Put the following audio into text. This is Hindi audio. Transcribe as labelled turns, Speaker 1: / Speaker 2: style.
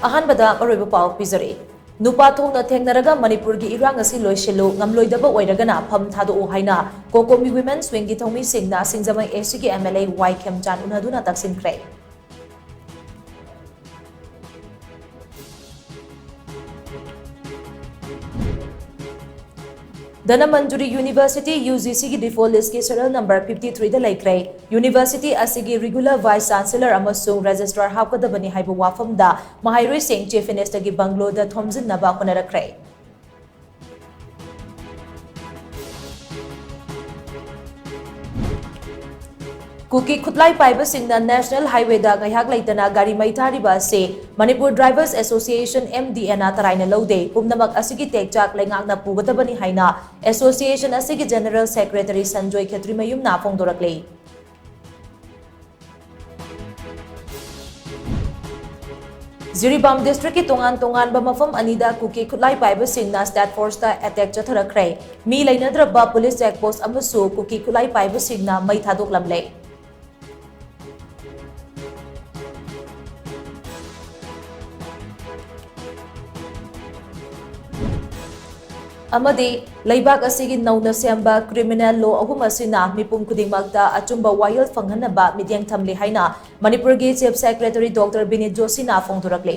Speaker 1: अहानबदा अरोइबा पाउ पिजरे नुपा थोंना थेंगनरगा मणिपुर की इरांग असि लोइसिलो ngamloidaba oiragana pham thado haina COCOMI women wing की थौमी सिंगना सिंगजमई एसी की एमएलए वाई खेमचान उनदुना तक्सिनख्रे धनमंजुरी यूनिवर्सिटी यूजीसी की डिफॉल्ट लिस्ट की serial number 53 दा लेख्रे यूनिवर्सिटी असिगी रेगुलर वाइस चांसलर अमसुंग रजिस्ट्रार हापकदबनी हाइबो वाफमदा महाइरोइ सिंह चीफ मिनिस्टर की बंगलो दा थोमजिनबा होनरख्रे कुकी खुतलाई पाइबसिंगना नेशनल हाईवे दा गयाक लेतना गाड़ी मैथारिबा से Manipur drivers association MDN तराइना लौदे पुमनमक असिगी टेकचाक लेंगाकना पुगदबनी हाइना association असिगी general secretary संजोय खेत्रीमयुमना फोंदोरकले जिरीबाम डिस्ट्रिक्ट की तोंगान मफम अनिदा कुकी खुतलाई पाइबसिंगना स्टेट फोर्स ता अटैक चथरख्रे मी लेनद्रबा पुलिस चेकपोस्ट अमसु कुकी खुतलाई पाइबसिंगना मै थादोकलमले अमदी लेबाक असिगी नौना सेंबा क्रिमिनल लॉ अहुम असिना मिपुम खुदिंगमक्ता अचुंबा वायल फंगहनबा मित्यंग थमले हाइना मणिपुर की चीफ सेक्रेटरी डॉक्टर बिनीत जोशीना फोंदोरकले